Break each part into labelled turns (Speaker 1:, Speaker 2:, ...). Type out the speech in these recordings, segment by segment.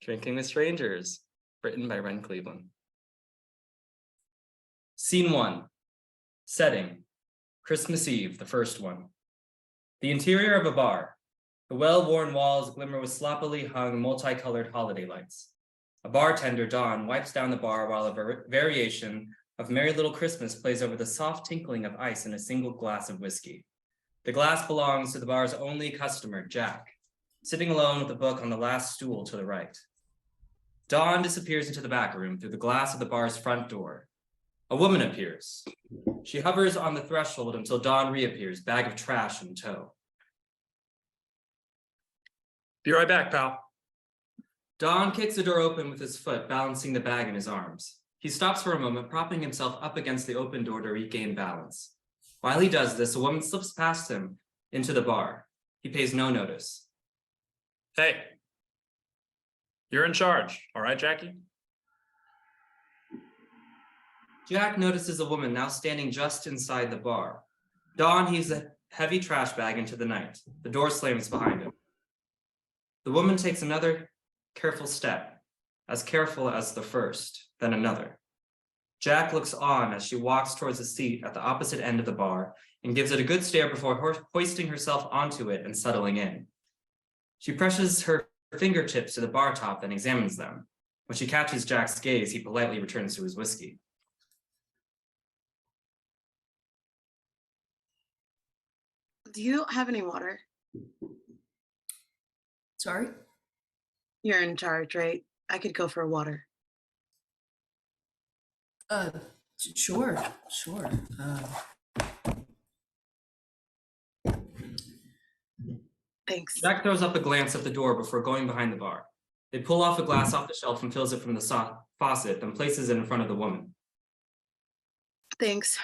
Speaker 1: Drinking with Strangers, written by Ren Cleveland. Scene 1. Setting, Christmas Eve, the first one. The interior of a bar. The well-worn walls glimmer with sloppily hung, multicolored holiday lights. A bartender, Don, wipes down the bar while a variation of Merry Little Christmas plays over the soft tinkling of ice in a single glass of whiskey. The glass belongs to the bar's only customer, Jack, sitting alone with a book on the last stool to the right. Dawn disappears into the back room through the glass of the bar's front door. A woman appears. She hovers on the threshold until Dawn reappears, bag of trash in tow.
Speaker 2: Be right back, pal.
Speaker 1: Don kicks the door open with his foot, balancing the bag in his arms. He stops for a moment, propping himself up against the open door to regain balance. While he does this, a woman slips past him into the bar. He pays no notice.
Speaker 2: Hey, you're in charge, all right, Jackie?
Speaker 1: Jack notices a woman now standing just inside the bar. Don heaves a heavy trash bag into the night. The door slams behind him. The woman takes another careful step, as careful as the first, then another. Jack looks on as she walks towards a seat at the opposite end of the bar and gives it a good stare before hoisting herself onto it and settling in. She presses her fingertips to the bar top and examines them. When she catches Jack's gaze, he politely returns to his whiskey.
Speaker 3: Do you have any water?
Speaker 4: Sorry?
Speaker 3: You're in charge, right? I could go for water.
Speaker 4: Sure.
Speaker 3: Thanks.
Speaker 1: Jack throws up a glance at the door before going behind the bar. They pull off a glass off the shelf and fills it from the faucet, then places it in front of the woman.
Speaker 3: Thanks.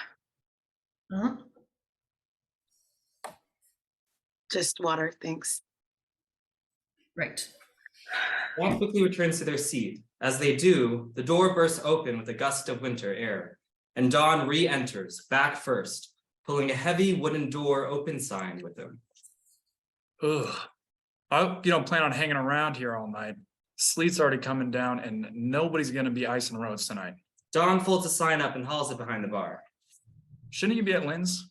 Speaker 4: Huh?
Speaker 3: Just water, thanks.
Speaker 4: Right.
Speaker 1: Jack quickly returns to their seat. As they do, the door bursts open with a gust of winter air, and Dawn re-enters, back first, pulling a heavy wooden door open sign with him.
Speaker 2: Ugh. I hope you don't plan on hanging around here all night. Sleet's already coming down and nobody's gonna be icing roads tonight.
Speaker 1: Dawn folds a sign up and hauls it behind the bar.
Speaker 2: Shouldn't you be at Lynn's?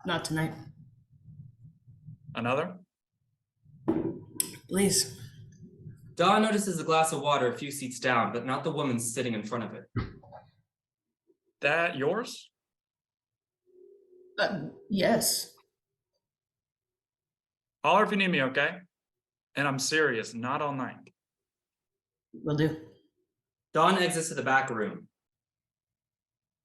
Speaker 4: Not tonight.
Speaker 2: Another?
Speaker 4: Please.
Speaker 1: Dawn notices a glass of water a few seats down, but not the woman sitting in front of it.
Speaker 2: That yours?
Speaker 4: Yes.
Speaker 2: Holler if you need me, okay? And I'm serious, not all night.
Speaker 4: Will do.
Speaker 1: Dawn exits to the back room.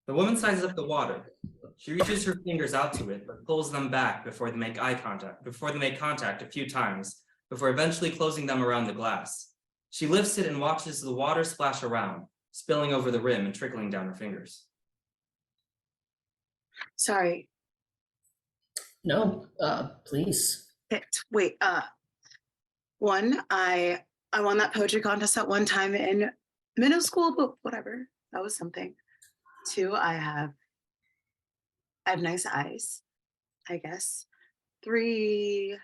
Speaker 1: The woman sizes up the water. She reaches her fingers out to it, but pulls them back before they make contact a few times, before eventually closing them around the glass. She lifts it and watches the water splash around, spilling over the rim and trickling down her fingers.
Speaker 3: Sorry.
Speaker 4: No, please.
Speaker 3: Wait, one, I won that poetry contest at one time in middle school, but whatever. That was something. Two, I have nice eyes, I guess. Three,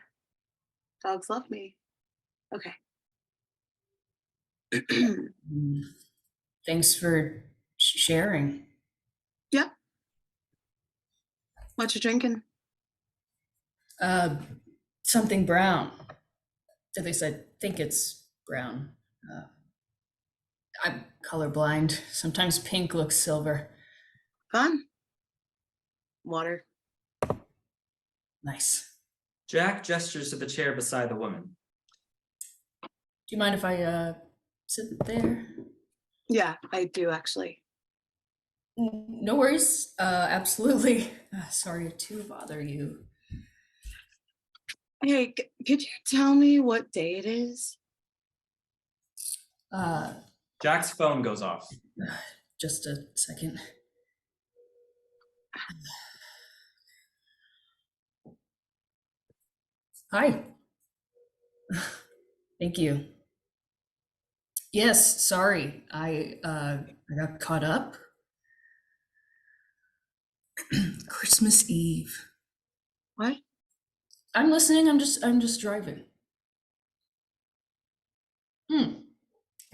Speaker 3: dogs love me. Okay.
Speaker 4: Thanks for sharing.
Speaker 3: Yeah. What you drinking?
Speaker 4: Something brown. At least I think it's brown. I'm colorblind. Sometimes pink looks silver.
Speaker 3: Fun. Water.
Speaker 4: Nice.
Speaker 1: Jack gestures to the chair beside the woman.
Speaker 4: Do you mind if I sit there?
Speaker 3: Yeah, I do actually.
Speaker 4: No worries. Absolutely. Sorry to bother you.
Speaker 3: Hey, could you tell me what day it is?
Speaker 1: Jack's phone goes off.
Speaker 4: Just a second. Hi. Thank you. Yes, sorry. I got caught up. Christmas Eve.
Speaker 3: What?
Speaker 4: I'm listening. I'm just driving.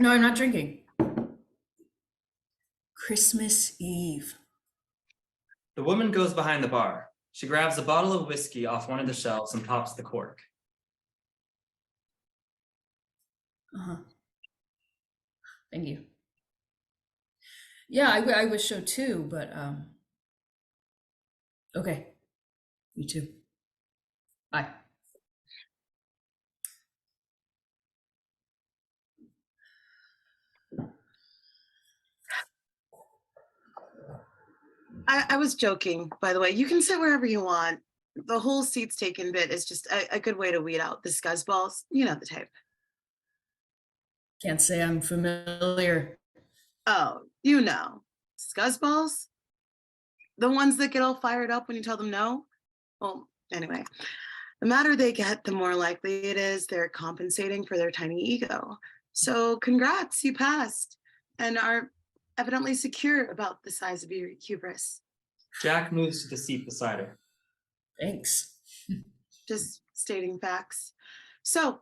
Speaker 4: No, I'm not drinking. Christmas Eve.
Speaker 1: The woman goes behind the bar. She grabs a bottle of whiskey off one of the shelves and pops the cork.
Speaker 4: Uh-huh. Thank you. Yeah, I wish so too, but okay. You too. Bye.
Speaker 3: I was joking, by the way. You can sit wherever you want. The whole seats taken bit is just a good way to weed out the scuzzballs. You know the type.
Speaker 4: Can't say I'm familiar.
Speaker 3: Oh, you know. Scuzzballs? The ones that get all fired up when you tell them no? Well, anyway, the madder they get, the more likely it is they're compensating for their tiny ego. So congrats, you passed and are evidently secure about the size of your hubris.
Speaker 1: Jack moves to the seat beside her.
Speaker 4: Thanks.
Speaker 3: Just stating facts. So,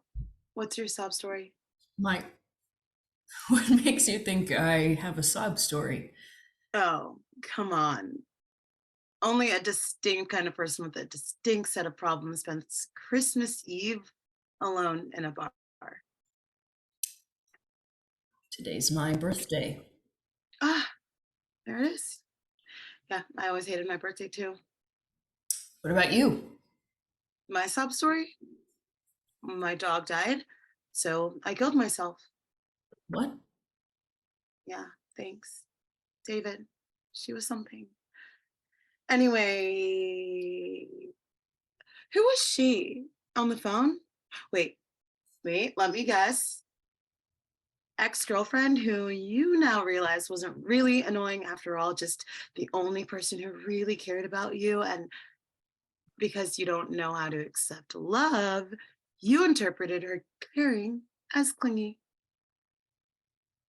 Speaker 3: what's your sob story?
Speaker 4: Mike, what makes you think I have a sob story?
Speaker 3: Oh, come on. Only a distinct kind of person with a distinct set of problems spends Christmas Eve alone in a bar.
Speaker 4: Today's my birthday.
Speaker 3: Ah, there it is. Yeah, I always hated my birthday too.
Speaker 4: What about you?
Speaker 3: My sob story? My dog died, so I killed myself.
Speaker 4: What?
Speaker 3: Yeah, thanks. David, she was something. Anyway, who was she on the phone? Wait, let me guess. Ex-girlfriend who you now realize wasn't really annoying after all, just the only person who really cared about you. And because you don't know how to accept love, you interpreted her caring as clingy.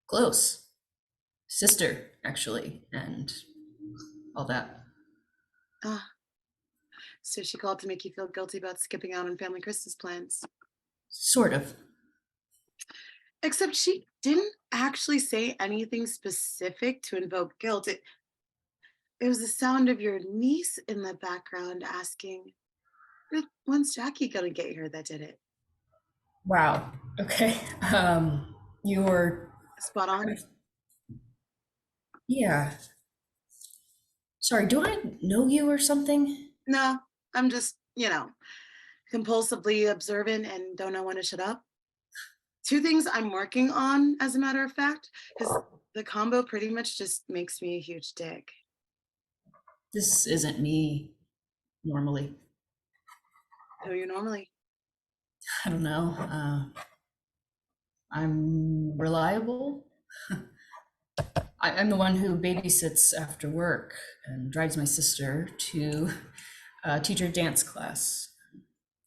Speaker 4: Close. Sister, actually, and all that.
Speaker 3: Ah, so she called to make you feel guilty about skipping out on family Christmas plans.
Speaker 4: Sort of.
Speaker 3: Except she didn't actually say anything specific to invoke guilt. It was the sound of your niece in the background asking, when's Jackie gonna get here that did it?
Speaker 4: Wow. Okay. You're
Speaker 3: Spot on.
Speaker 4: yeah. Sorry, do I know you or something?
Speaker 3: No, I'm just, compulsively observant and don't know when to shut up. Two things I'm working on, as a matter of fact, because the combo pretty much just makes me a huge dick.
Speaker 4: This isn't me normally.
Speaker 3: Who are you normally?
Speaker 4: I don't know. I'm reliable. I'm the one who babysits after work and drives my sister to teach her dance class.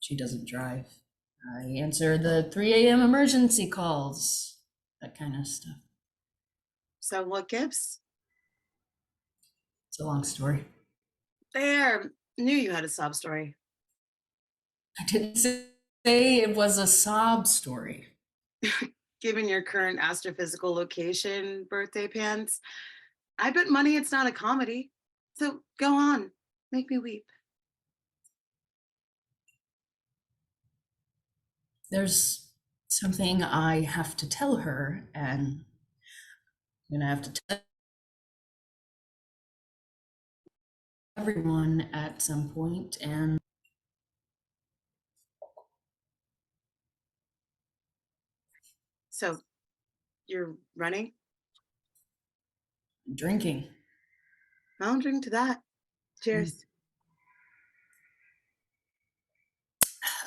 Speaker 4: She doesn't drive. I answer the 3 a.m. emergency calls, that kind of stuff.
Speaker 3: So what gives?
Speaker 4: It's a long story.
Speaker 3: There, knew you had a sob story.
Speaker 4: I didn't say it was a sob story.
Speaker 3: Given your current astrophysical location, birthday pants, I bet money it's not a comedy. So go on, make me weep.
Speaker 4: There's something I have to tell her, and I'm gonna have to tell everyone at some point, and
Speaker 3: So you're running?
Speaker 4: drinking.
Speaker 3: I don't drink to that. Cheers.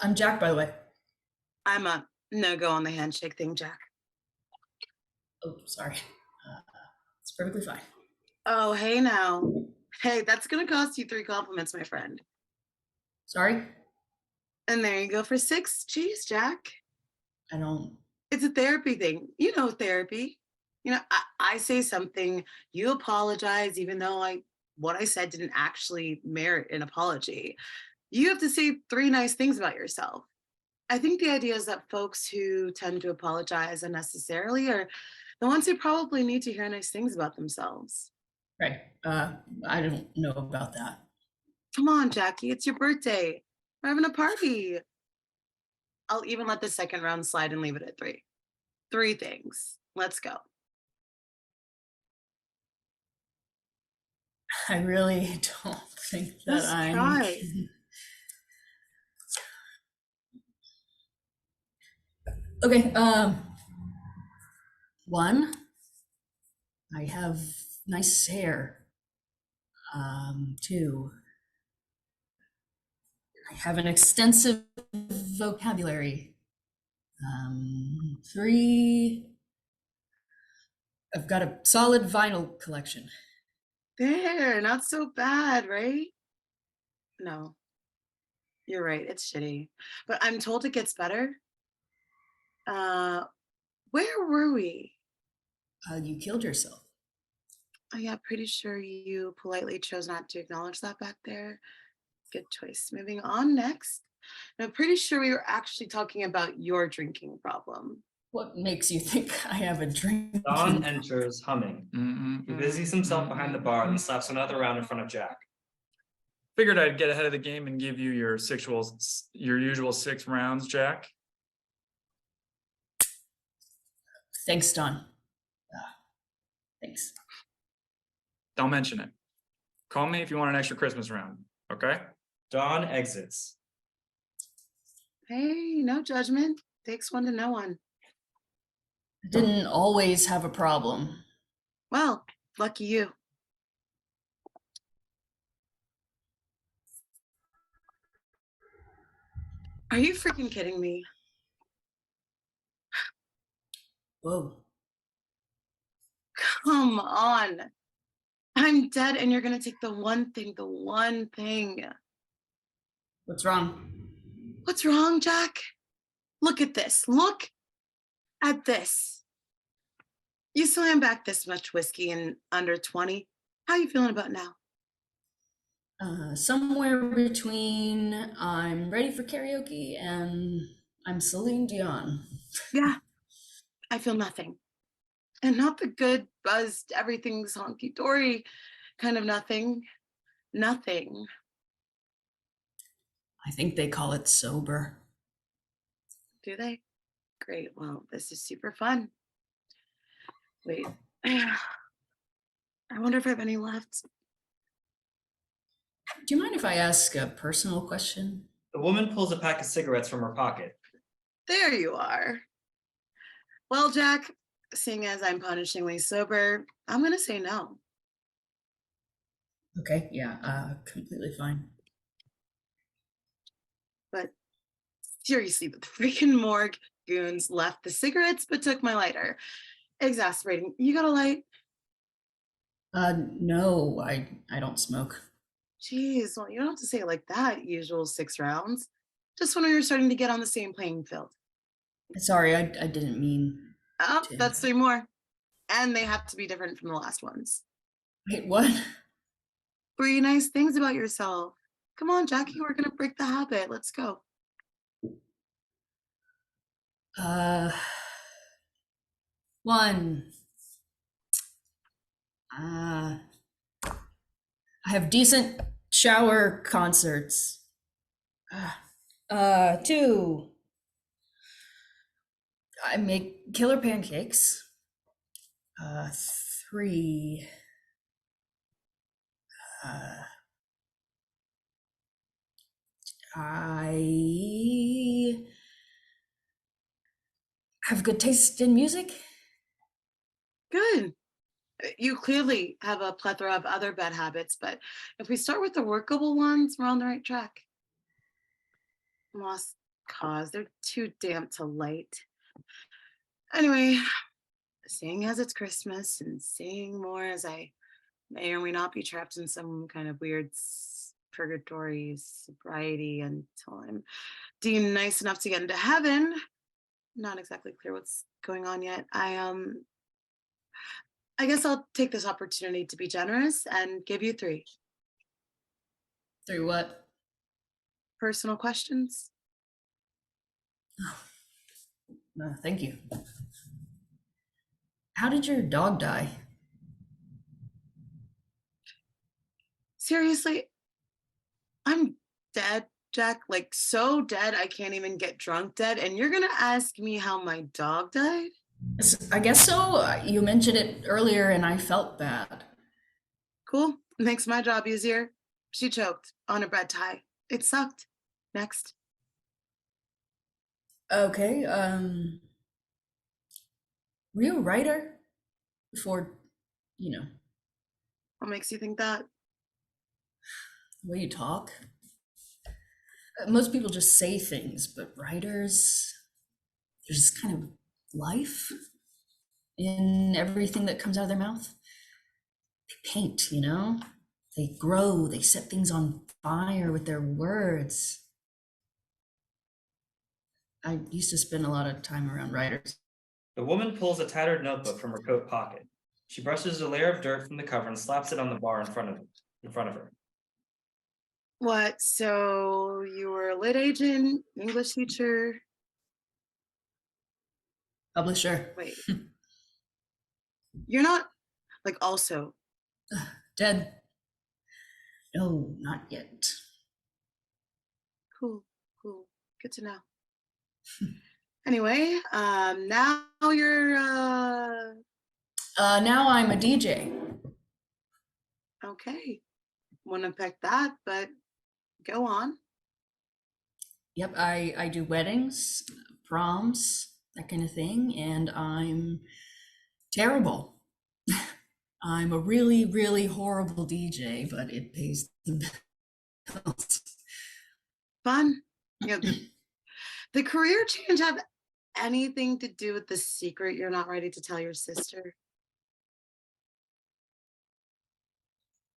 Speaker 4: I'm Jack, by the way.
Speaker 3: I'm a no-go on the handshake thing, Jack.
Speaker 4: Oh, sorry. It's perfectly fine.
Speaker 3: Oh, hey now. Hey, that's gonna cost you 3 compliments, my friend.
Speaker 4: Sorry?
Speaker 3: And there you go for 6. Jeez, Jack.
Speaker 4: I don't.
Speaker 3: It's a therapy thing. You know therapy. I say something, you apologize, even though what I said didn't actually merit an apology. You have to say 3 nice things about yourself. I think the idea is that folks who tend to apologize unnecessarily are the ones who probably need to hear nice things about themselves.
Speaker 4: Right. I don't know about that.
Speaker 3: Come on, Jackie, it's your birthday. We're having a party. I'll even let the second round slide and leave it at three. Three things. Let's go.
Speaker 4: I really don't think that
Speaker 3: Just
Speaker 4: I'm.
Speaker 3: try.
Speaker 4: Okay. One, I have nice hair. Two, I have an extensive vocabulary. Three, I've got a solid vinyl collection.
Speaker 3: There, not so bad, right? No, you're right. It's shitty. But I'm told it gets better. Uh, where were we?
Speaker 4: You killed yourself.
Speaker 3: Oh, yeah, pretty sure you politely chose not to acknowledge that back there. Good choice. Moving on next. I'm pretty sure we were actually talking about your drinking problem.
Speaker 4: What makes you think I have a drink?
Speaker 1: Don enters humming. He
Speaker 2: Mm-mm,
Speaker 1: busies himself behind the bar, then
Speaker 2: mm-mm.
Speaker 1: slaps another round in front of Jack.
Speaker 2: Figured I'd get ahead of the game and give you your usual 6 rounds, Jack.
Speaker 4: Thanks, Don. Thanks.
Speaker 2: Don't mention it. Call me if you want an extra Christmas round, okay?
Speaker 1: Don exits.
Speaker 3: Hey, no judgment. Takes one to know one.
Speaker 4: I didn't always have a problem.
Speaker 3: Well, lucky you. Are you freaking kidding me?
Speaker 4: Whoa.
Speaker 3: Come on. I'm dead and you're gonna take the one thing.
Speaker 4: What's wrong?
Speaker 3: What's wrong, Jack? Look at this. Look at this. You slam back this much whiskey in under 20. How you feeling about now?
Speaker 4: Somewhere between I'm ready for karaoke and I'm Celine Dion.
Speaker 3: Yeah, I feel nothing. And not the good, buzzed, everything's honky dory kind of nothing. Nothing.
Speaker 4: I think they call it sober.
Speaker 3: Do they? Great. Well, this is super fun. Wait. I wonder if I have any left.
Speaker 4: Do you mind if I ask a personal question?
Speaker 1: The woman pulls a pack of cigarettes from her pocket.
Speaker 3: There you are. Well, Jack, seeing as I'm punishingly sober, I'm going to say no.
Speaker 4: Okay, yeah, completely fine.
Speaker 3: But seriously, the freaking morgue goons left the cigarettes but took my lighter. Exasperating. You got a light?
Speaker 4: No, I don't smoke.
Speaker 3: Jeez, well, you don't have to say it like that, usual 6 rounds. Just when we were starting to get on the same playing field.
Speaker 4: Sorry, I didn't mean.
Speaker 3: Oh,
Speaker 4: to.
Speaker 3: that's 3 more. And they have to be different from the last ones.
Speaker 4: Wait, what?
Speaker 3: 3 nice things about yourself. Come on, Jackie, we're going to break the habit. Let's go.
Speaker 4: One. I have decent shower concerts. 2. I make killer pancakes. 3. I have good taste in music.
Speaker 3: Good. You clearly have a plethora of other bad habits, but if we start with the workable ones, we're on the right track. Lost cause. They're too damp to light. Anyway, seeing as it's Christmas and seeing more as I may or may not be trapped in some kind of weird purgatory sobriety until I'm deemed nice enough to get into heaven. Not exactly clear what's going on yet. I guess I'll take this opportunity to be generous and give you 3
Speaker 4: 3 what?
Speaker 3: personal questions.
Speaker 4: No, thank you. How did your dog die?
Speaker 3: Seriously, I'm dead, Jack. Like, so dead I can't even get drunk dead. And you're gonna ask me how my dog died?
Speaker 4: I guess so. You mentioned it earlier and I felt bad.
Speaker 3: Cool. Makes my job easier. She choked on a bread tie. It sucked. Next.
Speaker 4: Okay, were you a writer before,
Speaker 3: What makes you think that?
Speaker 4: the way you talk? Most people just say things, but writers, there's just kind of life in everything that comes out of their mouth. They paint, they grow, they set things on fire with their words. I used to spend a lot of time around writers.
Speaker 1: The woman pulls a tattered notebook from her coat pocket. She brushes a layer of dirt from the cover and slaps it on the bar in front of her.
Speaker 3: What? So you were a lit agent, English teacher?
Speaker 4: Publisher.
Speaker 3: Wait. You're not, like, also.
Speaker 4: Dead. No, not yet.
Speaker 3: Cool. Good to know. Anyway, now you're,
Speaker 4: Now I'm a DJ.
Speaker 3: okay. Wouldn't have picked that, but go on.
Speaker 4: Yep, I do weddings, proms, that kind of thing, and I'm terrible. I'm a really, really horrible DJ, but it pays the bills.
Speaker 3: Fun. The career change have anything to do with the secret you're not ready to tell your sister?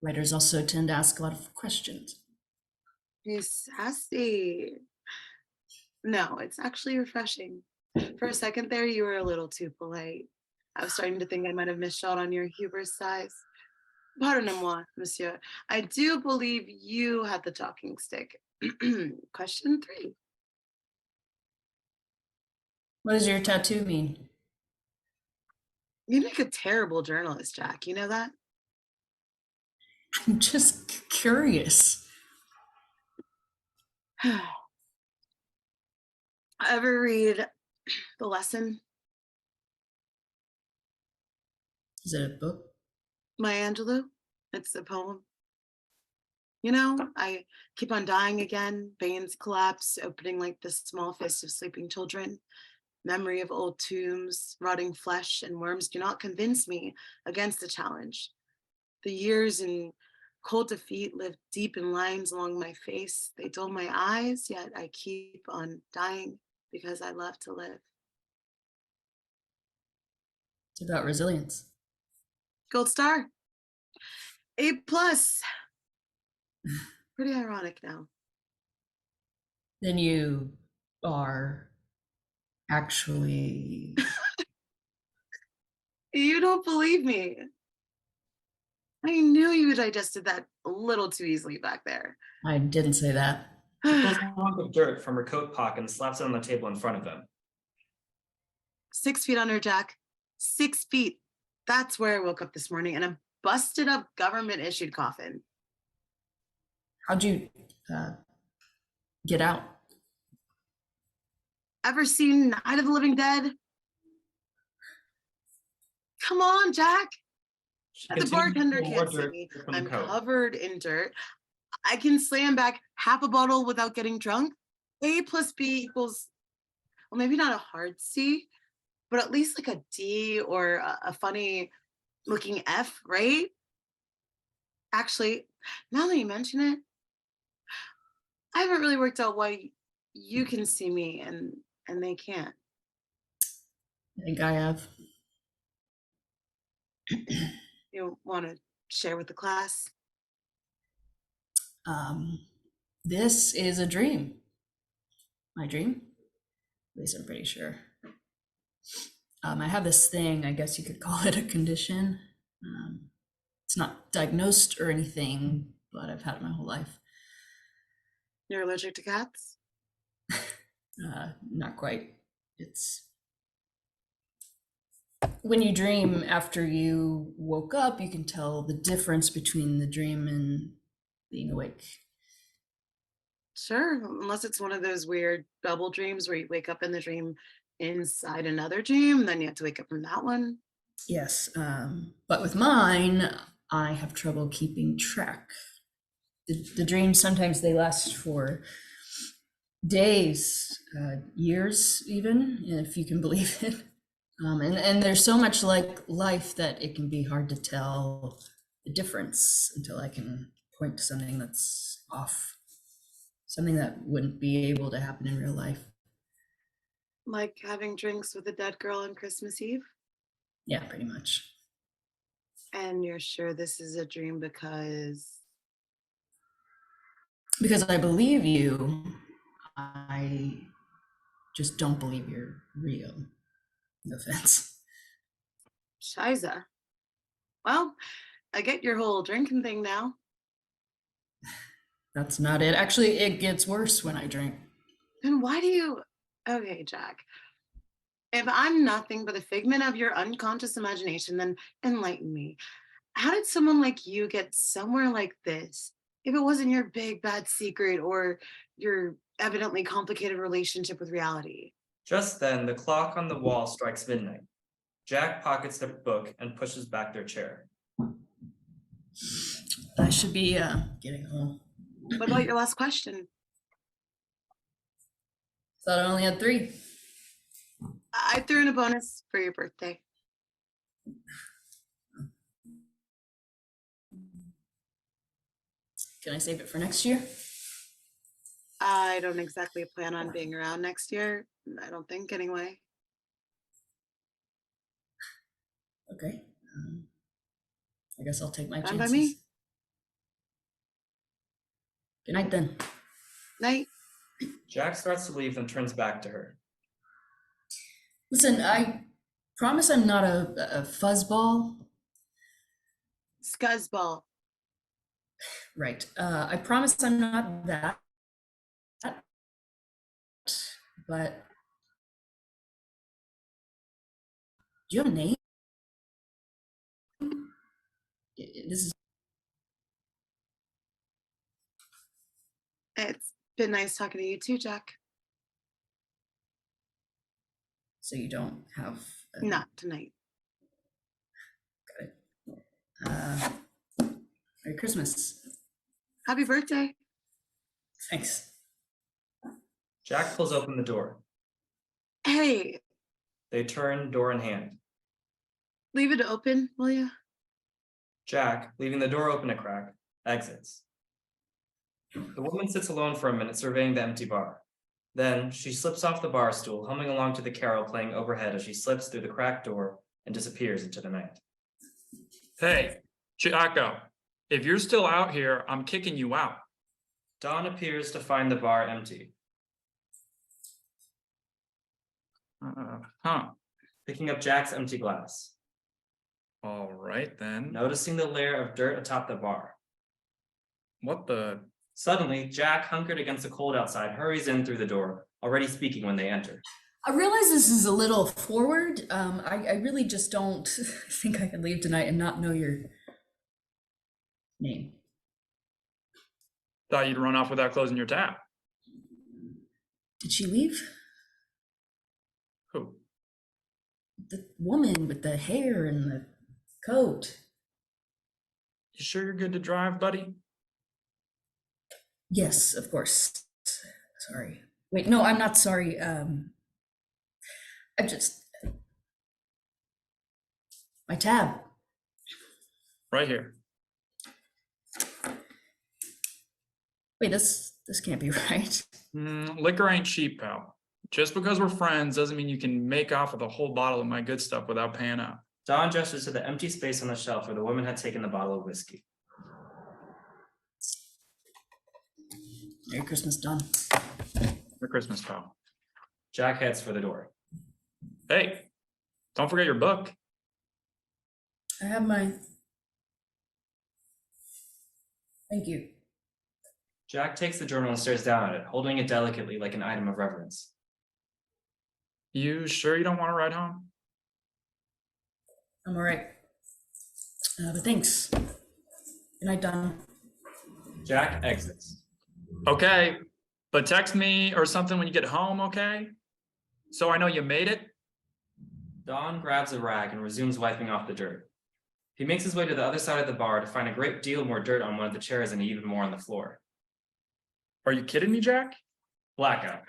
Speaker 4: Writers also tend to ask a lot of questions.
Speaker 3: He's sassy. No, it's actually refreshing. For a second there, you were a little too polite. I was starting to think I might have misshot on your hubris size. Pardonnez-moi, monsieur. I do believe you had the talking stick. Question 3.
Speaker 4: What does your tattoo mean?
Speaker 3: You make a terrible journalist, Jack. You know that?
Speaker 4: I'm just curious.
Speaker 3: Ever read The Lesson?
Speaker 4: Is it a book?
Speaker 3: Maya Angelou? It's a poem. I keep on dying again, veins collapse, opening like the small fist of sleeping children. Memory of old tombs, rotting flesh, and worms do not convince me against the challenge. The years in cold defeat live deep in lines along my face. They dull my eyes, yet I keep on dying because I love to live.
Speaker 4: It's about resilience.
Speaker 3: Gold star. A+. Pretty ironic now.
Speaker 4: Then you are actually...
Speaker 3: You don't believe me. I knew you digested that a little too easily back there.
Speaker 4: I didn't say that.
Speaker 1: She pulls a lump of dirt from her coat pocket and slaps it on the table in front of them.
Speaker 3: 6 feet under, Jack. 6 feet. That's where I woke up this morning in a busted up government issued coffin.
Speaker 4: How'd you get out?
Speaker 3: Ever seen Night of the Living Dead? Come on, Jack.
Speaker 1: She
Speaker 3: The
Speaker 1: continues
Speaker 3: bartender
Speaker 1: to pour more
Speaker 3: can't see
Speaker 1: dirt
Speaker 3: me.
Speaker 1: from the
Speaker 3: I'm
Speaker 1: coat.
Speaker 3: covered in dirt. I can slam back half a bottle without getting drunk. A plus B equals, well, maybe not a hard C, but at least like a D or a funny looking F, right? Actually, now that you mention it, I haven't really worked out why you can see me and they can't.
Speaker 4: I think I have.
Speaker 3: You want to share with the class?
Speaker 4: This is a dream. My dream? At least I'm pretty sure. I have this thing, I guess you could call it a condition. It's not diagnosed or anything, but I've had it my whole life.
Speaker 3: You're allergic to cats?
Speaker 4: Not quite. It's when you dream after you woke up, you can tell the difference between the dream and being awake.
Speaker 3: Sure, unless it's one of those weird double dreams where you wake up in the dream inside another dream, then you have to wake up from that one.
Speaker 4: Yes, but with mine, I have trouble keeping track. The dreams, sometimes they last for days, years even, if you can believe it. And there's so much like life that it can be hard to tell the difference until I can point to something that's off, something that wouldn't be able to happen in real life.
Speaker 3: Like having drinks with a dead girl on Christmas Eve.
Speaker 4: Yeah, pretty much.
Speaker 3: And you're sure this is a dream because
Speaker 4: Because I believe you, I just don't believe you're real. No offense.
Speaker 3: Shiza. Well, I get your whole drinking thing now.
Speaker 4: That's not it. Actually, it gets worse when I drink.
Speaker 3: Then why do you? Okay, Jack. If I'm nothing but a figment of your unconscious imagination, then enlighten me. How did someone like you get somewhere like this if it wasn't your big bad secret or your evidently complicated relationship with reality?
Speaker 1: Just then, the clock on the wall strikes midnight. Jack pockets their book and pushes back their chair.
Speaker 4: I should be getting home.
Speaker 3: What about your last question?
Speaker 4: Thought I only had 3.
Speaker 3: I threw in a bonus for your birthday.
Speaker 4: Can I save it for next year?
Speaker 3: I don't exactly plan on being around next year. I don't think, anyway.
Speaker 4: Okay. I guess I'll take my
Speaker 3: Fine by
Speaker 4: chances.
Speaker 3: me.
Speaker 4: Good night then.
Speaker 3: Night.
Speaker 1: Jack starts to leave, then turns back to her.
Speaker 4: Listen, I promise I'm not a fuzzball.
Speaker 3: Scuzzball.
Speaker 4: Right. I promise I'm not that. But do you have a name? This is
Speaker 3: It's been nice talking to you too, Jack.
Speaker 4: so you don't have.
Speaker 3: Not tonight.
Speaker 4: Merry Christmas.
Speaker 3: Happy birthday.
Speaker 4: Thanks.
Speaker 1: Jack pulls open the door.
Speaker 3: Hey,
Speaker 1: They turn, door in hand.
Speaker 3: leave it open, will you?
Speaker 1: Jack, leaving the door open a crack, exits. The woman sits alone for a minute, surveying the empty bar. Then she slips off the bar stool, humming along to the carol playing overhead as she slips through the cracked door and disappears into the night.
Speaker 2: Hey, Jacko, if you're still out here, I'm kicking you out.
Speaker 1: Dawn appears to find the bar empty.
Speaker 2: Huh.
Speaker 1: Picking up Jack's empty glass,
Speaker 2: All right then.
Speaker 1: noticing the layer of dirt atop the bar.
Speaker 2: What the?
Speaker 1: Suddenly, Jack, hunkered against the cold outside, hurries in through the door, already speaking when they enter.
Speaker 4: I realize this is a little forward. I really just don't think I can leave tonight and not know your name.
Speaker 2: Thought you'd run off without closing your tab.
Speaker 4: Did she leave?
Speaker 2: Who?
Speaker 4: The woman with the hair and the coat.
Speaker 2: You sure you're good to drive, buddy?
Speaker 4: Yes, of course. Sorry. Wait, no, I'm not sorry. I just my tab.
Speaker 2: Right here.
Speaker 4: Wait, this can't be right.
Speaker 2: Liquor ain't cheap, pal. Just because we're friends doesn't mean you can make off with a whole bottle of my good stuff without paying up.
Speaker 1: Dawn gestures to the empty space on the shelf where the woman had taken the bottle of whiskey.
Speaker 4: Merry Christmas, Don.
Speaker 2: Merry Christmas, pal.
Speaker 1: Jack heads for the door.
Speaker 2: Hey, don't forget your book.
Speaker 4: I have mine. Thank you.
Speaker 1: Jack takes the journal and stares down at it, holding it delicately like an item of reverence.
Speaker 2: You sure you don't want to ride home?
Speaker 4: I'm all right. But thanks. Good night, Don.
Speaker 1: Jack exits.
Speaker 2: Okay, but text me or something when you get home, okay? So I know you made it.
Speaker 1: Don grabs a rag and resumes wiping off the dirt. He makes his way to the other side of the bar to find a great deal more dirt on one of the chairs and even more on the floor.
Speaker 2: Are you kidding me, Jack?
Speaker 1: Blackout.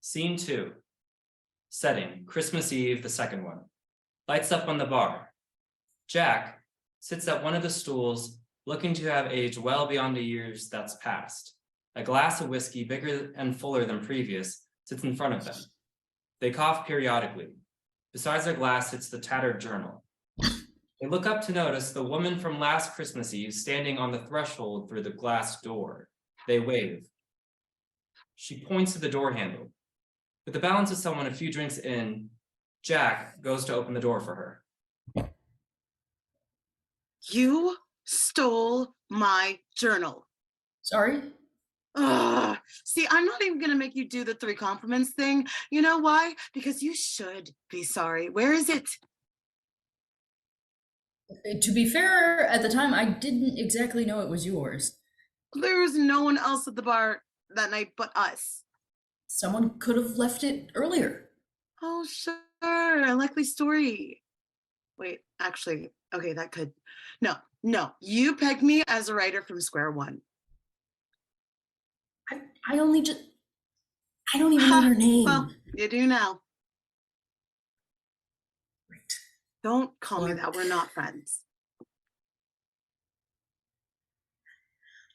Speaker 1: Scene 2. Setting, Christmas Eve, the second one. Lights up on the bar. Jack sits at one of the stools, looking to have aged well beyond the years that's passed. A glass of whiskey, bigger and fuller than previous, sits in front of them. They cough periodically. Besides their glass sits the tattered journal. They look up to notice the woman from last Christmas Eve standing on the threshold through the glass door. They wave. She points to the door handle. With the balance of someone a few drinks in, Jack goes to open the door for her.
Speaker 3: You stole my journal.
Speaker 4: Sorry?
Speaker 3: Ugh. See, I'm not even gonna make you do the 3 compliments thing. You know why? Because you should be sorry. Where is it?
Speaker 4: To be fair, at the time, I didn't exactly know it was yours.
Speaker 3: There was no one else at the bar that night but us.
Speaker 4: Someone could have left it earlier.
Speaker 3: Oh, sure. A likely story. Wait, actually, okay, that could. No. You pegged me as a writer from square one.
Speaker 4: I don't even know your name.
Speaker 3: Well, you do now.
Speaker 4: Right.
Speaker 3: Don't call me
Speaker 4: Clark.
Speaker 3: that. We're not friends.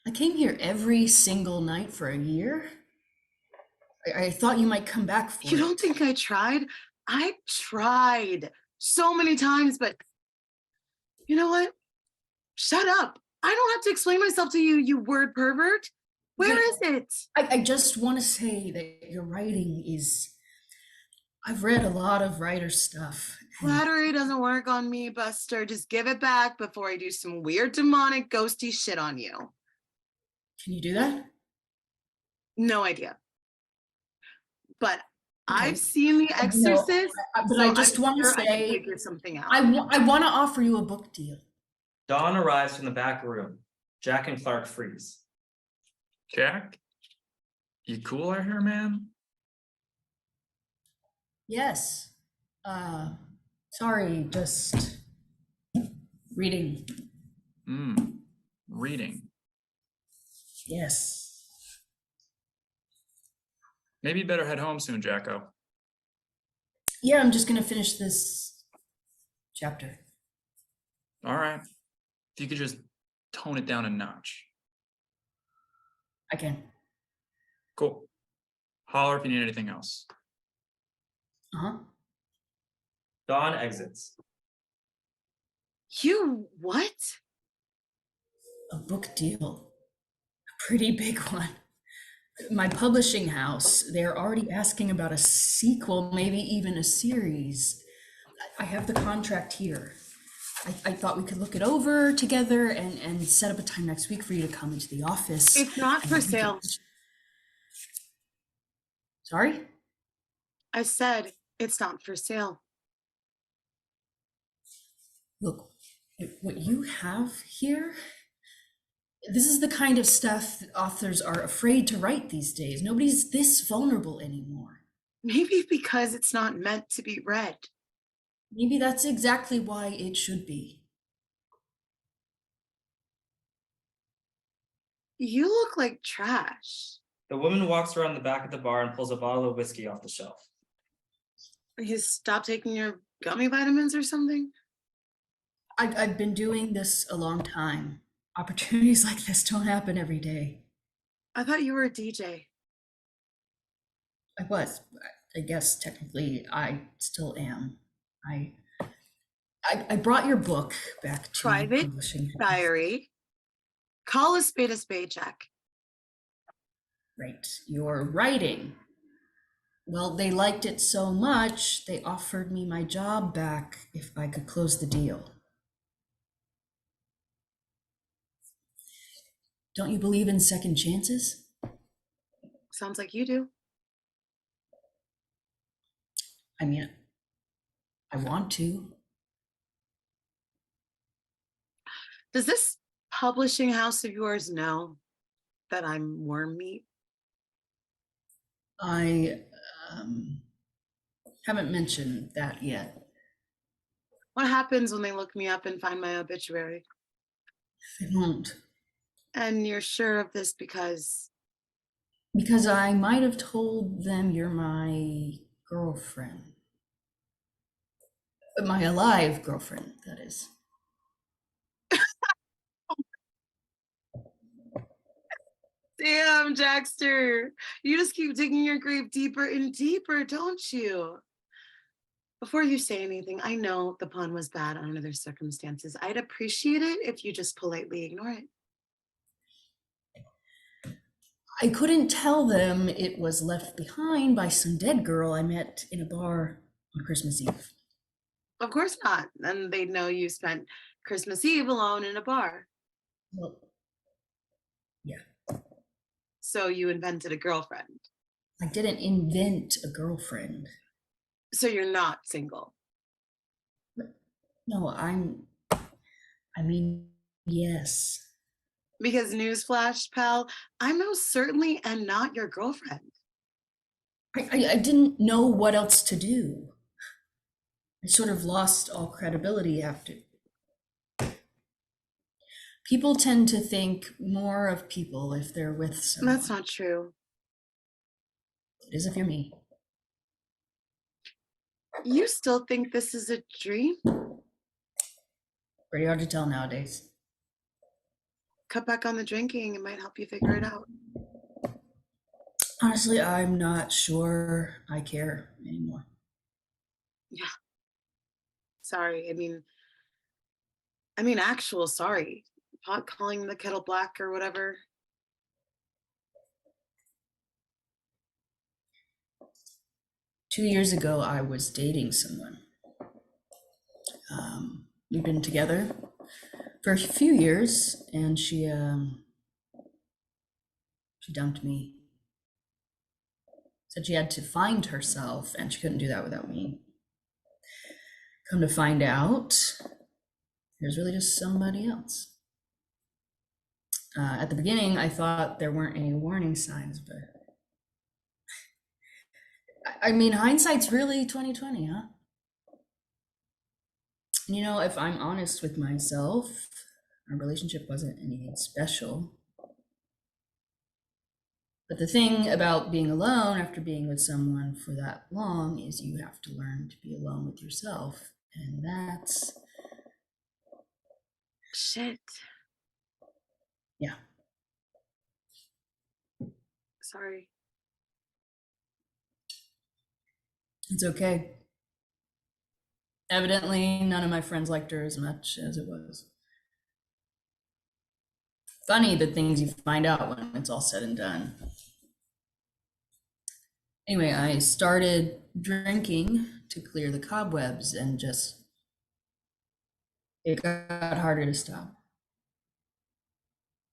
Speaker 4: I came here every single night for a year. I thought you might come back for
Speaker 3: You
Speaker 4: it.
Speaker 3: don't think I tried? I tried so many times, but you know what? Shut up. I don't have to explain myself to you, you word pervert. Where
Speaker 4: Okay.
Speaker 3: is it?
Speaker 4: I just want to say that your writing is. I've read a lot of writer stuff. and
Speaker 3: Flattery doesn't work on me, Buster. Just give it back before I do some weird demonic ghosty shit on you.
Speaker 4: Can you do that?
Speaker 3: No idea. But
Speaker 4: Okay.
Speaker 3: I've seen The
Speaker 4: No,
Speaker 3: Exorcist.
Speaker 4: but
Speaker 3: so
Speaker 4: I just
Speaker 3: I'm
Speaker 4: want to
Speaker 3: sure I can
Speaker 4: say,
Speaker 3: figure something out.
Speaker 4: I want to offer you a book deal.
Speaker 1: Don arrives from the back room. Jack and Clark freeze.
Speaker 2: Jack? You cool out here, man?
Speaker 4: Yes. Sorry, just reading.
Speaker 2: Reading.
Speaker 4: Yes.
Speaker 2: Maybe you better head home soon, Jacko.
Speaker 4: Yeah, I'm just gonna finish this chapter.
Speaker 2: All right. If you could just tone it down a notch.
Speaker 4: I can.
Speaker 2: Cool. Holler if you need anything else.
Speaker 4: Uh-huh.
Speaker 1: Don exits.
Speaker 3: You what?
Speaker 4: A book deal. A pretty big one. My publishing house, they're already asking about a sequel, maybe even a series. I have the contract here. I thought we could look it over together and set up a time next week for you to come into the office.
Speaker 3: It's not
Speaker 4: and
Speaker 3: for
Speaker 4: we could-
Speaker 3: sale.
Speaker 4: Sorry?
Speaker 3: I said it's not for sale.
Speaker 4: Look, what you have here, this is the kind of stuff that authors are afraid to write these days. Nobody's this vulnerable anymore.
Speaker 3: Maybe because it's not meant to be read.
Speaker 4: Maybe that's exactly why it should be.
Speaker 3: You look like trash.
Speaker 1: The woman walks around the back of the bar and pulls a bottle of whiskey off the shelf.
Speaker 3: You stop taking your gummy vitamins or something?
Speaker 4: I've been doing this a long time. Opportunities like this don't happen every day.
Speaker 3: I thought you were a DJ.
Speaker 4: I was. I guess technically I still am. I brought your book back to
Speaker 3: Private
Speaker 4: publishing house.
Speaker 3: Diary. Call a spade, Jack.
Speaker 4: Right. Your writing. Well, they liked it so much, they offered me my job back if I could close the deal. Don't you believe in second chances?
Speaker 3: Sounds like you do.
Speaker 4: I mean, I want to.
Speaker 3: Does this publishing house of yours know that I'm worm meat?
Speaker 4: I haven't mentioned that yet.
Speaker 3: What happens when they look me up and find my obituary?
Speaker 4: They won't.
Speaker 3: And you're sure of this because
Speaker 4: Because I might have told them you're my girlfriend. My alive girlfriend, that is.
Speaker 3: damn, Jackster, you just keep digging your grave deeper and deeper, don't you? Before you say anything, I know the pun was bad under the circumstances. I'd appreciate it if you just politely ignore it.
Speaker 4: I couldn't tell them it was left behind by some dead girl I met in a bar on Christmas Eve.
Speaker 3: Of course not. Then they'd know you spent Christmas Eve alone in a bar.
Speaker 4: Well, yeah,
Speaker 3: So you invented a girlfriend.
Speaker 4: I didn't invent a girlfriend.
Speaker 3: So you're not single.
Speaker 4: No, I mean, yes.
Speaker 3: Because newsflash, pal, I most certainly am not your girlfriend.
Speaker 4: I didn't know what else to do. I sort of lost all credibility after. People tend to think more of people if they're with someone.
Speaker 3: That's not true.
Speaker 4: It is if you're me.
Speaker 3: You still think this is a dream?
Speaker 4: Pretty hard to tell nowadays.
Speaker 3: Cut back on the drinking. It might help you figure it out.
Speaker 4: Honestly, I'm not sure I care anymore.
Speaker 3: Yeah. Sorry. I mean, actual sorry. Pot calling the kettle black or whatever.
Speaker 4: Two years ago, I was dating someone. We've been together for a few years, and she dumped me. Said she had to find herself, and she couldn't do that without me. Come to find out, there's really just somebody else. At the beginning, I thought there weren't any warning signs, but I mean, hindsight's really 2020, huh? You know, if I'm honest with myself, our relationship wasn't anything special. But the thing about being alone after being with someone for that long is you have to learn to be alone with yourself. And that's,
Speaker 3: Shit.
Speaker 4: yeah.
Speaker 3: Sorry.
Speaker 4: It's okay. Evidently, none of my friends liked her as much as it was. Funny the things you find out when it's all said and done. Anyway, I started drinking to clear the cobwebs and just, it got harder to stop.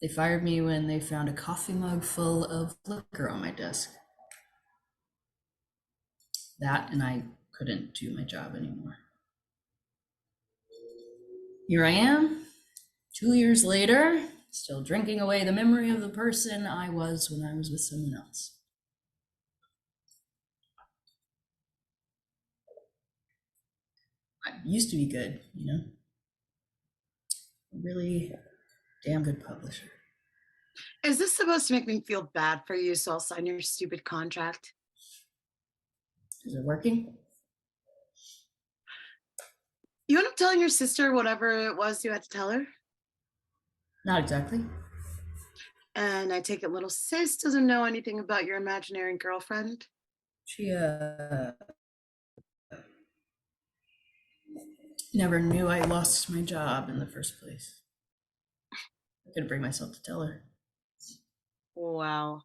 Speaker 4: They fired me when they found a coffee mug full of liquor on my desk. That, and I couldn't do my job anymore. Here I am, 2 years later, still drinking away the memory of the person I was when I was with someone else. I used to be good, you know? A really damn good publisher.
Speaker 3: Is this supposed to make me feel bad for you so I'll sign your stupid contract?
Speaker 4: Is it working?
Speaker 3: You end up telling your sister whatever it was you had to tell her?
Speaker 4: Not exactly.
Speaker 3: And I take it little sis doesn't know anything about your imaginary girlfriend?
Speaker 4: She never knew I lost my job in the first place. I couldn't bring myself to tell her.
Speaker 3: Wow.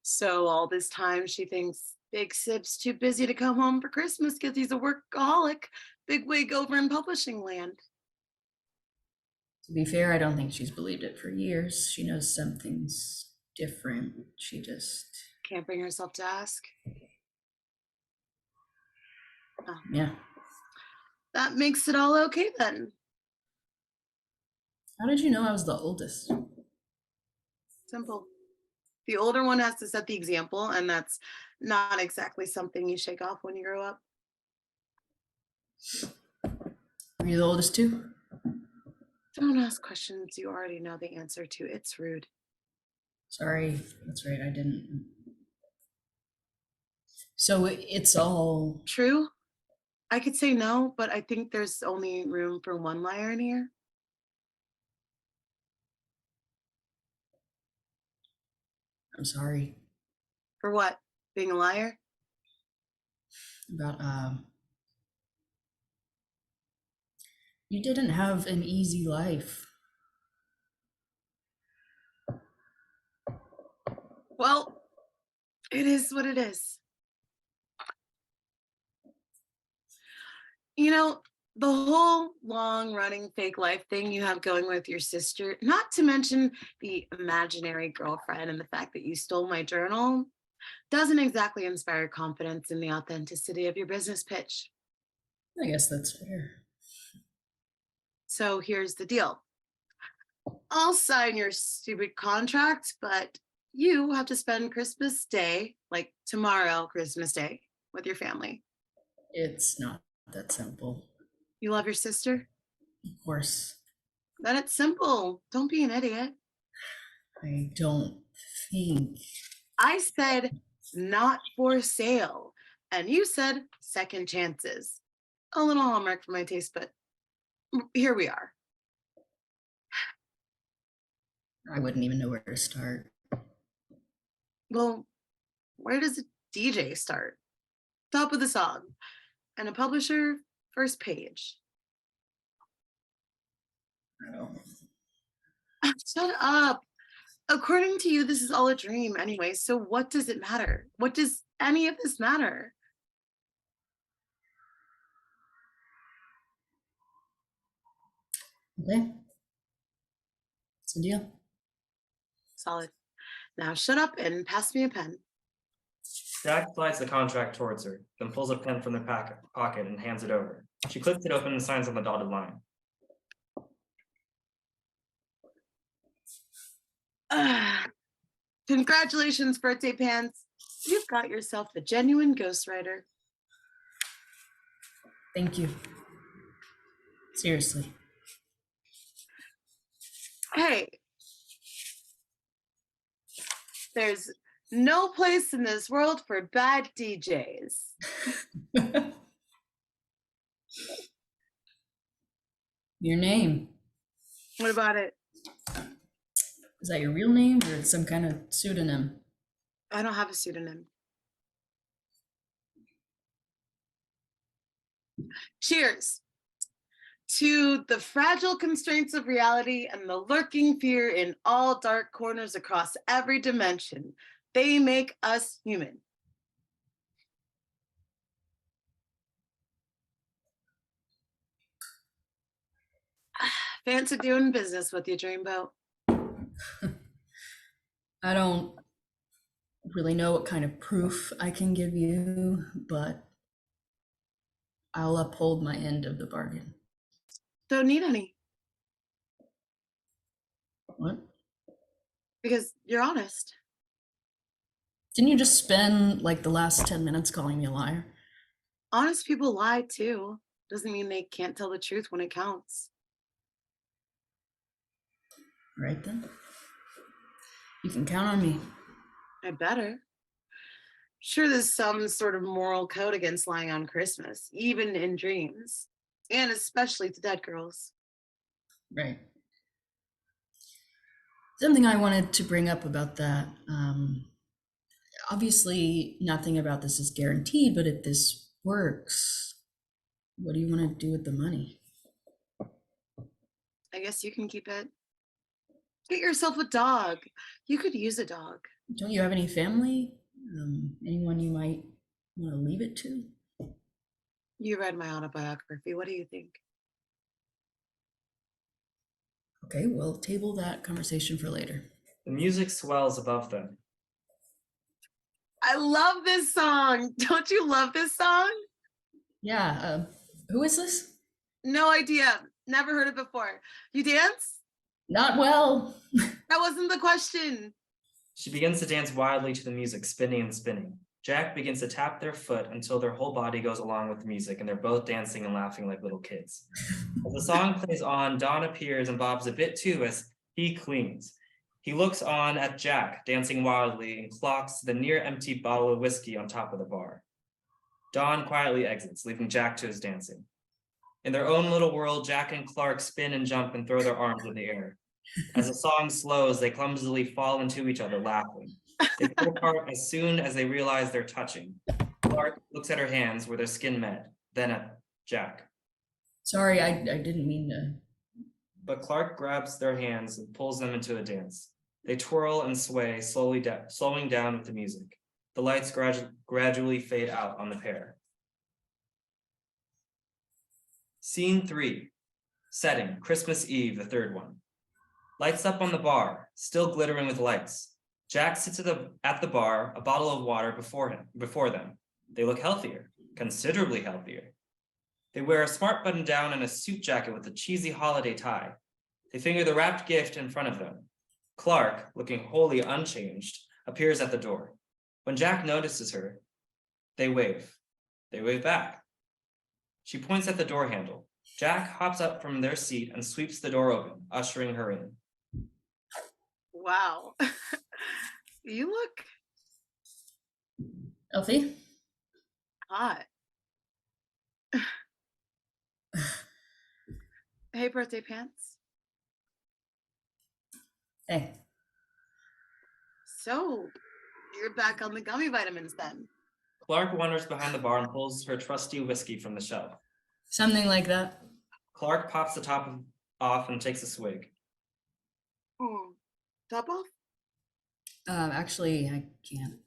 Speaker 3: So all this time she thinks Big Sip's too busy to come home for Christmas because he's a workaholic, big wig over in publishing land.
Speaker 4: To be fair, I don't think she's believed it for years. She knows something's different. She just
Speaker 3: Can't bring herself to ask.
Speaker 4: Yeah.
Speaker 3: That makes it all okay then.
Speaker 4: How did you know I was the oldest?
Speaker 3: Simple. The older one has to set the example, and that's not exactly something you shake off when you grow up.
Speaker 4: Are you the oldest too?
Speaker 3: Don't ask questions you already know the answer to. It's rude.
Speaker 4: Sorry, that's right, I didn't. So it's all
Speaker 3: True. I could say no, but I think there's only room for one liar in here.
Speaker 4: I'm sorry
Speaker 3: For what? Being a liar?
Speaker 4: about you didn't have an easy life.
Speaker 3: Well, it is what it is. You know, the whole long running fake life thing you have going with your sister, not to mention the imaginary girlfriend and the fact that you stole my journal, doesn't exactly inspire confidence in the authenticity of your business pitch.
Speaker 4: I guess that's fair.
Speaker 3: So here's the deal. I'll sign your stupid contract, but you have to spend Christmas Day, like tomorrow, Christmas Day, with your family.
Speaker 4: It's not that simple.
Speaker 3: You love your sister?
Speaker 4: Of course,
Speaker 3: Then it's simple. Don't be an idiot.
Speaker 4: I don't think.
Speaker 3: I said not for sale, and you said second chances. A little hallmark for my taste, but here we are.
Speaker 4: I wouldn't even know where to start.
Speaker 3: Well, where does a DJ start? Top of the song. And a publisher, first page.
Speaker 4: I don't.
Speaker 3: Shut up. According to you, this is all a dream anyway, so what does it matter? What does any of this matter?
Speaker 4: Okay. It's a deal.
Speaker 3: Solid. Now shut up and pass me a pen.
Speaker 1: Jack slides the contract towards her, then pulls a pen from the pocket and hands it over. She clicks it open and signs on the dotted line.
Speaker 3: Congratulations, birthday pants. You've got yourself a genuine ghostwriter.
Speaker 4: Thank you. Seriously.
Speaker 3: Hey, there's no place in this world for bad DJs.
Speaker 4: Your name.
Speaker 3: What about it?
Speaker 4: Is that your real name or some kind of pseudonym?
Speaker 3: I don't have a pseudonym. Cheers to the fragile constraints of reality and the lurking fear in all dark corners across every dimension. They make us human. Fancy doing business with you, Dreamboat.
Speaker 4: I don't really know what kind of proof I can give you, but I'll uphold my end of the bargain.
Speaker 3: Don't need any,
Speaker 4: What?
Speaker 3: because you're honest.
Speaker 4: Didn't you just spend like the last 10 minutes calling me a liar?
Speaker 3: Honest people lie too. Doesn't mean they can't tell the truth when it counts.
Speaker 4: Right then. You can count on me.
Speaker 3: I better. Sure, there's some sort of moral code against lying on Christmas, even in dreams, and especially to dead girls.
Speaker 4: Right. Something I wanted to bring up about that. Obviously, nothing about this is guaranteed, but if this works, what do you want to do with the money?
Speaker 3: I guess you can keep it. Get yourself a dog. You could use a dog.
Speaker 4: Don't you have any family? Anyone you might want to leave it to?
Speaker 3: You read my autobiography. What do you think?
Speaker 4: Okay, we'll table that conversation for later.
Speaker 1: The music swells above them.
Speaker 3: I love this song. Don't you love this song?
Speaker 4: Yeah, who is this?
Speaker 3: No idea. Never heard it before. You dance?
Speaker 4: Not well.
Speaker 3: That wasn't the question.
Speaker 1: She begins to dance wildly to the music, spinning and spinning. Jack begins to tap their foot until their whole body goes along with the music, and they're both dancing and laughing like little kids. As the song plays on, Don appears and bobs a bit too as he clings. He looks on at Jack, dancing wildly, and clocks the near-empty bottle of whiskey on top of the bar. Don quietly exits, leaving Jack to his dancing. In their own little world, Jack and Clark spin and jump and throw their arms in the air. As the song slows, they clumsily fall into each other, laughing. They pull apart as soon as they realize they're touching. Clark looks at her hands where their skin met, then at Jack.
Speaker 4: Sorry, I didn't mean to.
Speaker 1: But Clark grabs their hands and pulls them into a dance. They twirl and sway, slowing down with the music. The lights gradually fade out on the pair. Scene 3. Setting, Christmas Eve, the third one. Lights up on the bar, still glittering with lights. Jack sits at the bar, a bottle of water before them. They look healthier, considerably healthier. They wear a smart button down and a suit jacket with a cheesy holiday tie. They finger the wrapped gift in front of them. Clark, looking wholly unchanged, appears at the door. When Jack notices her, they wave. They wave back. She points at the door handle. Jack hops up from their seat and sweeps the door open, ushering her in.
Speaker 3: Wow. You look
Speaker 4: Healthy?
Speaker 3: hot. Hey, birthday pants.
Speaker 4: Hey,
Speaker 3: So, you're back on the gummy vitamins then.
Speaker 1: Clark wanders behind the bar and pulls her trusty whiskey from the shelf.
Speaker 4: something like that.
Speaker 1: Clark pops the top off and takes a swig.
Speaker 3: Oh, top off?
Speaker 4: Actually, I can't.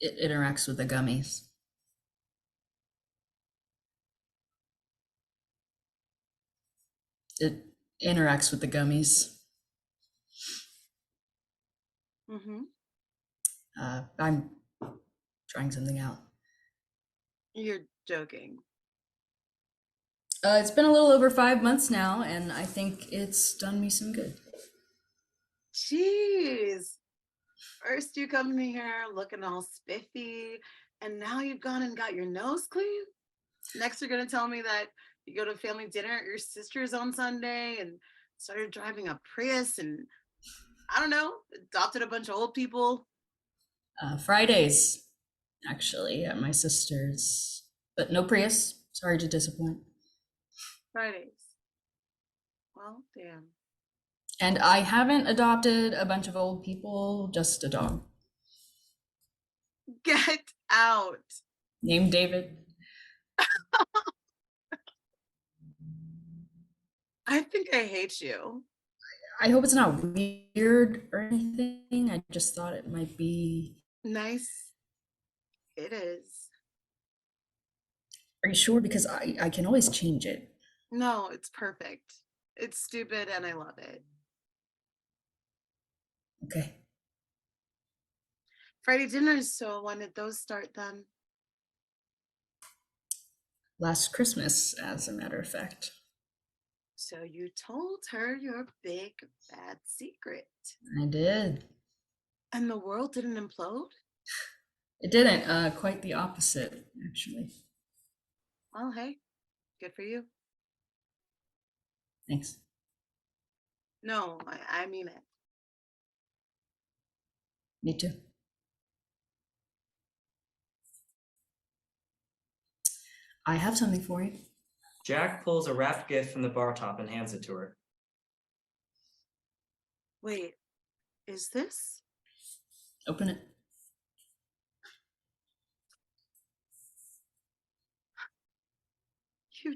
Speaker 4: It interacts with the gummies. It interacts with the gummies.
Speaker 3: Mm-hmm.
Speaker 4: I'm trying something out.
Speaker 3: You're joking.
Speaker 4: It's been a little over 5 months now, and I think it's done me some good.
Speaker 3: Jeez. First you come in here looking all spiffy, and now you've gone and got your nose clean? Next you're gonna tell me that you go to family dinner at your sister's on Sunday and started driving a Prius and, I don't know, adopted a bunch of old people.
Speaker 4: Fridays, actually, at my sister's, but no Prius. Sorry to disappoint.
Speaker 3: Fridays. Well, damn.
Speaker 4: And I haven't adopted a bunch of old people, just a dog
Speaker 3: Get out.
Speaker 4: named David.
Speaker 3: I think I hate you.
Speaker 4: I hope it's not weird or anything. I just thought it might be.
Speaker 3: Nice. It is.
Speaker 4: Are you sure? Because I can always change it.
Speaker 3: No, it's perfect. It's stupid and I love it.
Speaker 4: Okay.
Speaker 3: Friday dinners, so when did those start then?
Speaker 4: Last Christmas, as a matter of fact.
Speaker 3: So you told her your big bad secret.
Speaker 4: I did.
Speaker 3: And the world didn't implode?
Speaker 4: It didn't. Quite the opposite, actually.
Speaker 3: Well, hey, good for you.
Speaker 4: Thanks.
Speaker 3: No, I mean it.
Speaker 4: Me too. I have something for you.
Speaker 1: Jack pulls a wrapped gift from the bar top and hands it to her.
Speaker 3: Wait, is this?
Speaker 4: Open it.
Speaker 3: You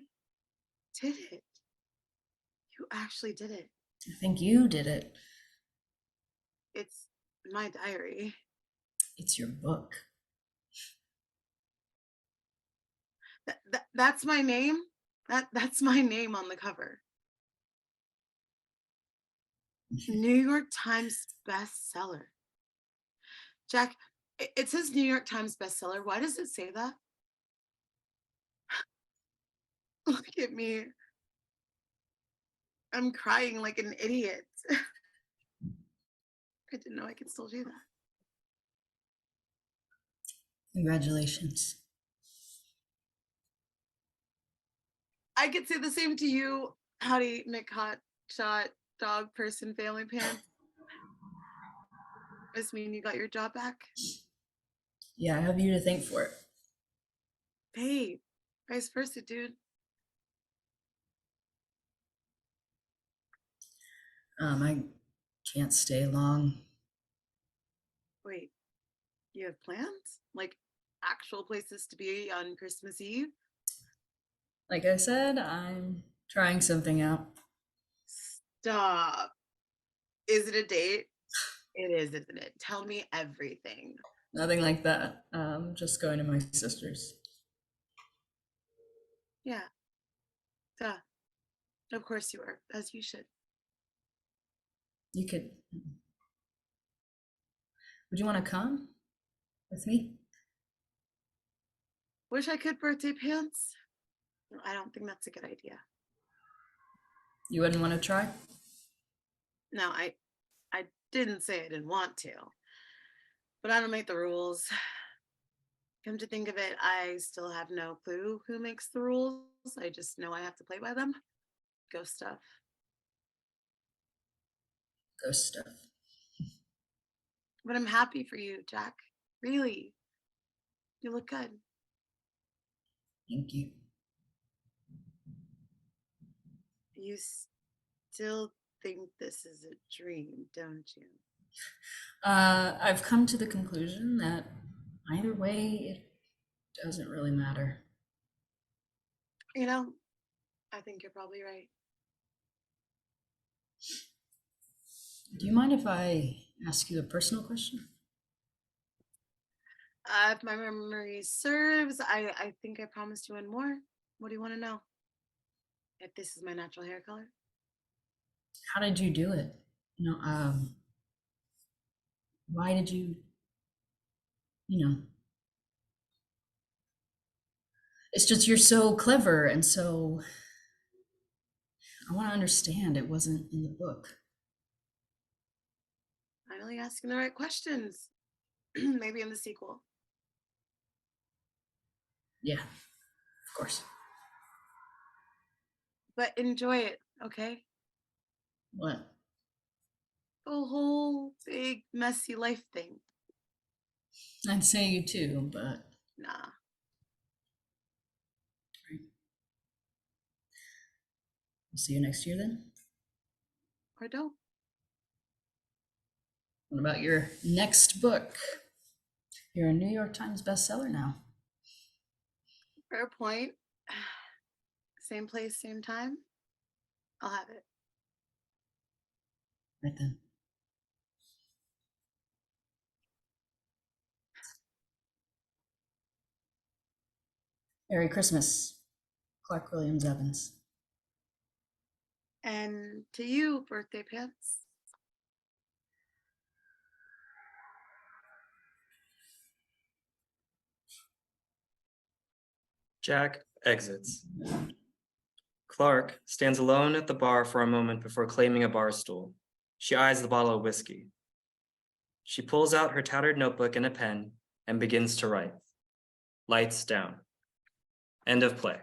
Speaker 3: did it. You actually did it.
Speaker 4: I think you did it.
Speaker 3: It's my diary.
Speaker 4: It's your book.
Speaker 3: That's my name. That's my name on the cover. New York Times bestseller. Jack, it says New York Times bestseller. Why does it say that? Look at me. I'm crying like an idiot. I didn't know I could still do that.
Speaker 4: Congratulations.
Speaker 3: I could say the same to you. Howdy, McHot Shot Dog Person Family Pants. Does mean you got your job back?
Speaker 4: Yeah, I have you to thank for it.
Speaker 3: Hey, vice versa, dude.
Speaker 4: I can't stay long.
Speaker 3: Wait, you have plans? Like actual places to be on Christmas Eve?
Speaker 4: Like I said, I'm trying something out.
Speaker 3: Stop. Is it a date? It is, isn't it? Tell me everything.
Speaker 4: Nothing like that. Just going to my sister's.
Speaker 3: Yeah. Duh. Of course you are, as you should.
Speaker 4: You could. Would you want to come with me?
Speaker 3: Wish I could birthday pants. No, I don't think that's a good idea.
Speaker 4: You wouldn't want to try?
Speaker 3: No, I didn't say I didn't want to, but I don't make the rules. Come to think of it, I still have no clue who makes the rules. I just know I have to play by them. Ghost stuff.
Speaker 4: Ghost stuff.
Speaker 3: But I'm happy for you, Jack. Really. You look good.
Speaker 4: Thank you.
Speaker 3: You still think this is a dream, don't you?
Speaker 4: I've come to the conclusion that either way, it doesn't really matter.
Speaker 3: You know, I think you're probably right.
Speaker 4: Do you mind if I ask you a personal question?
Speaker 3: If my memory serves, I think I promised you one more. What do you want to know? If this is my natural hair color?
Speaker 4: How did you do it? Why did you it's just you're so clever, and so I want to understand. It wasn't in the book.
Speaker 3: Finally asking the right questions. Maybe in the sequel.
Speaker 4: Yeah, of course.
Speaker 3: But enjoy it, okay?
Speaker 4: What?
Speaker 3: The whole big messy life thing.
Speaker 4: I'd say you too, but
Speaker 3: Nah.
Speaker 4: we'll see you next year then.
Speaker 3: Or don't.
Speaker 4: What about your next book? You're a New York Times bestseller now.
Speaker 3: Fair point. Same place, same time. I'll have it.
Speaker 4: Right then. Merry Christmas, Clark Williams Evans.
Speaker 3: And to you, birthday pants.
Speaker 1: Jack exits. Clark stands alone at the bar for a moment before claiming a bar stool. She eyes the bottle of whiskey. She pulls out her tattered notebook and a pen and begins to write. Lights down. End of play.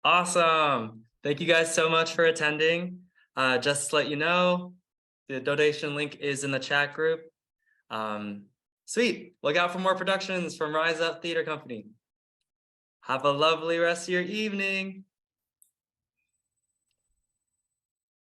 Speaker 1: Awesome. Thank you guys so much for attending. Just to let you know, the donation link is in the chat group. Sweet. Look out for more productions from Rise Up Theater Company. Have a lovely rest of your evening.